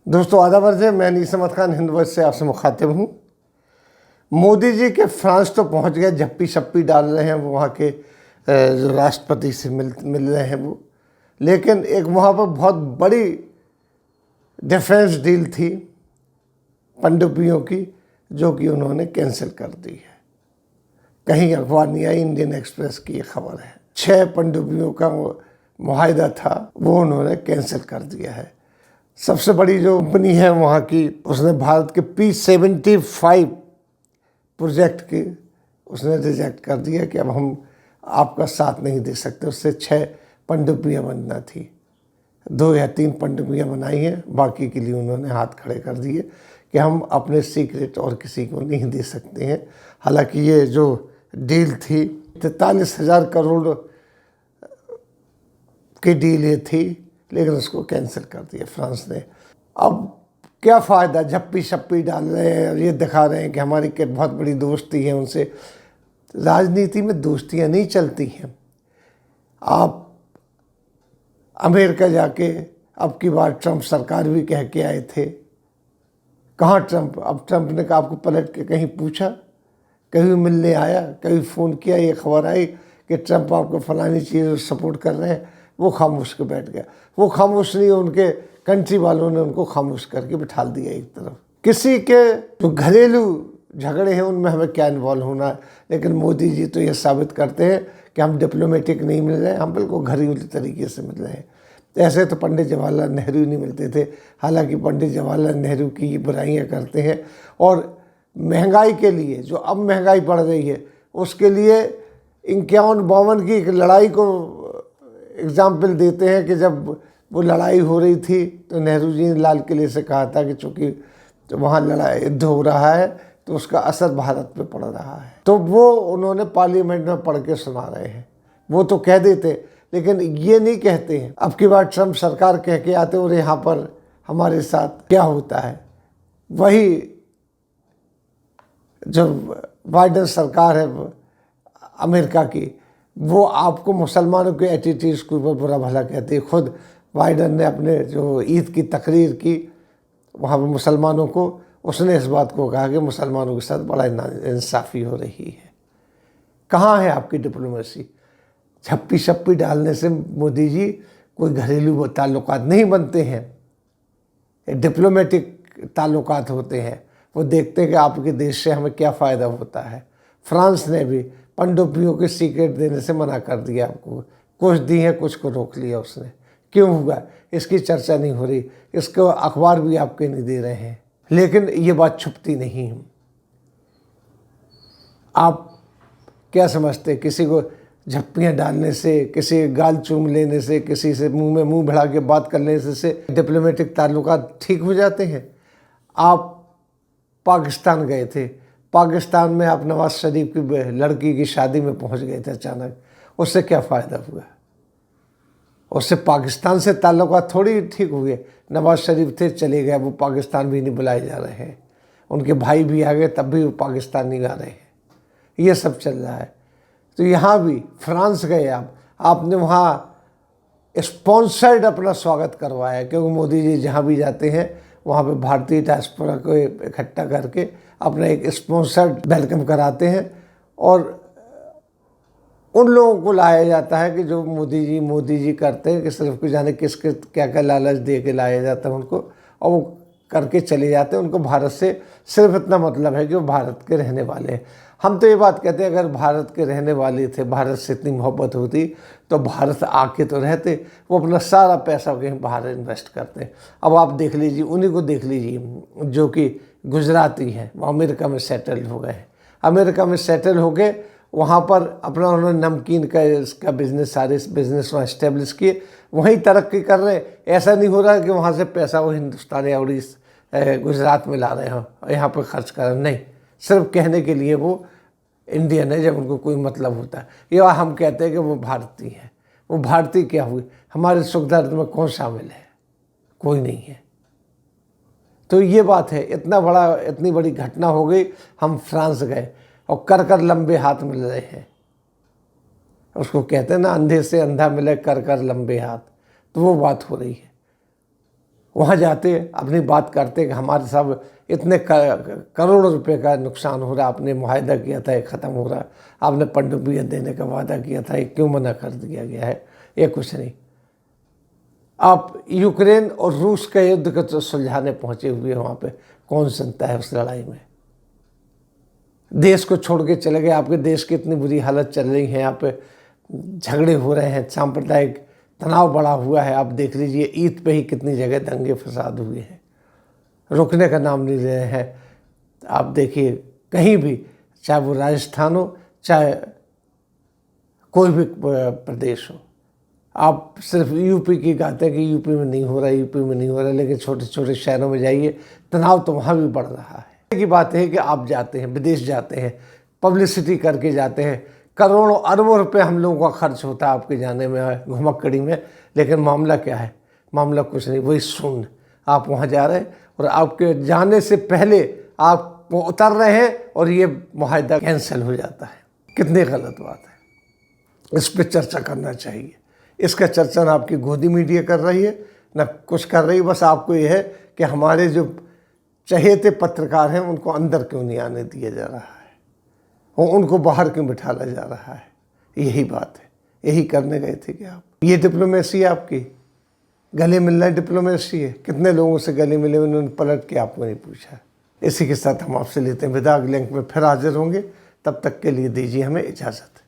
दोस्तों आदाब अर्ज़ है, मैं नीस अहमद खान हिंद वॉइस से आपसे मुखातिब हूँ। मोदी जी के फ्रांस तो पहुँच गए, झप्पी शप्पी डाल रहे हैं वो वहाँ के जो राष्ट्रपति से मिल रहे हैं वो, लेकिन एक वहाँ पर बहुत बड़ी डिफेंस डील थी पनडुब्बियों की, जो कि उन्होंने कैंसिल कर दी है। कहीं अखबार नहीं आई, इंडियन एक्सप्रेस की ये खबर है। 6 पनडुब्बियों का मुआहदा था वो उन्होंने कैंसिल कर दिया है। सबसे बड़ी जो कंपनी है वहाँ की, उसने भारत के P-75 प्रोजेक्ट की उसने रिजेक्ट कर दिया कि अब हम आपका साथ नहीं दे सकते। उससे 6 पनडुब्बियाँ बनना थी, 2 या 3 पनडुब्बियाँ बनाई हैं, बाकी के लिए उन्होंने हाथ खड़े कर दिए कि हम अपने सीक्रेट और किसी को नहीं दे सकते हैं। हालांकि ये जो डील थी 43,000 करोड़ की डील ये थी, लेकिन उसको कैंसिल कर दिया फ्रांस ने। अब क्या फ़ायदा, झप्पी शप्पी डाल रहे हैं और ये दिखा रहे हैं कि हमारी क्या बहुत बड़ी दोस्ती है उनसे। राजनीति में दोस्तियां नहीं चलती हैं। आप अमेरिका जाके अब की बार ट्रंप सरकार भी कह के आए थे। कहाँ ट्रंप? अब ट्रंप ने आपको पलट के कहीं पूछा, कभी मिलने आया, कभी फ़ोन किया? ये खबर आई कि ट्रंप आपको फलानी चीज़ सपोर्ट कर रहे हैं, वो खामोश के बैठ गया। वो खामोश नहीं, उनके कंट्री वालों ने उनको खामोश करके बिठा दिया एक तरफ। किसी के जो घरेलू झगड़े हैं उनमें हमें क्या इन्वॉल्व होना है, लेकिन मोदी जी तो ये साबित करते हैं कि हम डिप्लोमेटिक नहीं मिल रहे हैं, हम बिल्कुल घरेलू तरीके से मिल रहे हैं। ऐसे तो पंडित जवाहरलाल नेहरू नहीं मिलते थे। हालांकि पंडित जवाहरलाल नेहरू की ये बुराइयाँ करते हैं, और महंगाई के लिए, जो अब महंगाई बढ़ रही है, उसके लिए 51-52 की एक लड़ाई को एग्जाम्पल देते हैं कि जब वो लड़ाई हो रही थी तो नेहरू जी ने लाल किले से कहा था कि चूँकि तो वहाँ लड़ाई युद्ध हो रहा है तो उसका असर भारत पे पड़ रहा है। तो वो उन्होंने पार्लियामेंट में पढ़ के सुना रहे हैं। वो तो कह देते, लेकिन ये नहीं कहते हैं। अब की बार ट्रंप सरकार कह के आते और यहाँ पर हमारे साथ क्या होता है। वही जो बाइडेन सरकार है अमेरिका की, वो आपको मुसलमानों के एटीट्यूड्स के ऊपर बुरा भला कहती है। खुद बाइडेन ने अपने जो ईद की तकरीर की वहाँ पर मुसलमानों को, उसने इस बात को कहा कि मुसलमानों के साथ बड़ा इंसाफ़ी हो रही है। कहाँ है आपकी डिप्लोमेसी? झप्पी शप्पी डालने से मोदी जी कोई घरेलू ताल्लुकात नहीं बनते हैं, डिप्लोमेटिक ताल्लुकात होते हैं। वो देखते हैं कि आपके देश से हमें क्या फ़ायदा होता है। फ्रांस ने भी पनडुब्बियों के सीक्रेट देने से मना कर दिया, आपको कुछ दी है, कुछ को रोक लिया उसने। क्यों हुआ इसकी चर्चा नहीं हो रही, इसको अखबार भी आपके नहीं दे रहे हैं, लेकिन ये बात छुपती नहीं है। आप क्या समझते, किसी को झप्पियाँ डालने से, किसी गाल चूम लेने से, किसी से मुंह में मुंह भिड़ा के बात करने से डिप्लोमेटिक ताल्लुकात ठीक हो जाते हैं? आप पाकिस्तान गए थे, पाकिस्तान में आप नवाज शरीफ की लड़की की शादी में पहुंच गए थे अचानक, उससे क्या फ़ायदा हुआ? उससे पाकिस्तान से ताल्लुकात थोड़ी ठीक हुए। नवाज शरीफ थे, चले गए, वो पाकिस्तान भी नहीं बुलाए जा रहे हैं। उनके भाई भी आ गए, तब भी वो पाकिस्तान नहीं आ रहे हैं। ये सब चल रहा है। तो यहाँ भी फ्रांस गए आपने वहाँ स्पॉन्सर्ड अपना स्वागत करवाया, क्योंकि मोदी जी जहाँ भी जाते हैं वहाँ पे भारतीय डायस्पोरा को इकट्ठा करके अपना एक स्पॉन्सर्ड वेलकम कराते हैं, और उन लोगों को लाया जाता है कि जो मोदी जी करते हैं, कि सिर्फ कुछ जाने किसके क्या क्या लालच दे के लाया जाता है उनको, और वो करके चले जाते हैं। उनको भारत से सिर्फ इतना मतलब है कि वो भारत के रहने वाले हैं। हम तो ये बात कहते हैं, अगर भारत के रहने वाले थे, भारत से इतनी मोहब्बत होती तो भारत आके तो रहते। वो अपना सारा पैसा कहीं बाहर इन्वेस्ट करते हैं। अब आप देख लीजिए, उन्हीं को देख लीजिए जो कि गुजराती हैं, वो अमेरिका में सेटल हो गए हैं। अमेरिका में सेटल हो गए, वहाँ पर अपना उन्होंने नमकीन का इसका बिज़नेस, सारे बिज़नेस वहाँ इस्टेब्लिश किए, वहीं तरक्की कर रहे हैं। ऐसा नहीं हो रहा है कि वहाँ से पैसा वो हिंदुस्तान या उड़ीसा गुजरात में ला रहे हो यहाँ पर खर्च कर रहे, नहीं, सिर्फ कहने के लिए वो इंडियन है जब उनको कोई मतलब होता है। या हम कहते हैं कि वो भारतीय है। वो भारतीय क्या हुई? हमारे सुख दर्द में कौन शामिल है? कोई नहीं है। तो ये बात है। इतनी बड़ी घटना हो गई, हम फ्रांस गए और कर लंबे हाथ मिल रहे हैं। उसको कहते हैं ना, अंधे से अंधा मिले कर लंबे हाथ, तो वो बात हो रही है। वहाँ जाते अपनी बात करते कि हमारे साहब इतने करोड़ों रुपए का नुकसान हो रहा, आपने मुआहदा किया था ये ख़त्म हो रहा, आपने पनडुब्बियाँ देने का वादा किया था, ये क्यों मना कर दिया गया है? ये कुछ नहीं। आप यूक्रेन और रूस का युद्ध को तो सुलझाने पहुँचे हुए हैं, वहाँ पे कौन सुनता है उस लड़ाई में? देश को छोड़ के चले गए। आपके देश की इतनी बुरी हालत चल रही है, यहाँ पे झगड़े हो रहे हैं, सांप्रदायिक तनाव बढ़ा हुआ है। आप देख लीजिए ईद पे ही कितनी जगह दंगे फसाद हुए हैं, रुकने का नाम नहीं ले रहे हैं। आप देखिए कहीं भी, चाहे वो राजस्थान हो चाहे कोई भी प्रदेश हो, आप सिर्फ यूपी की गाते हैं कि यूपी में नहीं हो रहा, यूपी में नहीं हो रहा, लेकिन छोटे छोटे शहरों में जाइए तनाव तो वहाँ भी बढ़ रहा है। की बात है कि आप जाते हैं, विदेश जाते हैं, पब्लिसिटी करके जाते हैं, करोड़ों अरबों रुपए हम लोगों का खर्च होता है आपके जाने में, घुमक्कड़ी में, लेकिन मामला क्या है? मामला कुछ नहीं, वही शून्य। आप वहाँ जा रहे हैं और आपके जाने से पहले आप उतर रहे हैं और ये मुआहदा कैंसिल हो जाता है। कितनी गलत बात है। इस पर चर्चा करना चाहिए। इसका चर्चा ना आपकी गोदी मीडिया कर रही है ना कुछ कर रही है। बस आपको ये है कि हमारे जो चहेते पत्रकार हैं उनको अंदर क्यों नहीं आने दिया जा रहा है, और उनको बाहर क्यों बिठाला जा रहा है। यही बात है, यही करने गए थे कि आप, ये डिप्लोमेसी है आपकी, गले मिलना डिप्लोमेसी है। कितने लोगों से गले मिले, उन्होंने पलट के आपको नहीं पूछा। इसी के साथ हम आपसे लेते हैं विदा। अगले अंक में फिर हाजिर होंगे, तब तक के लिए दीजिए हमें इजाज़त।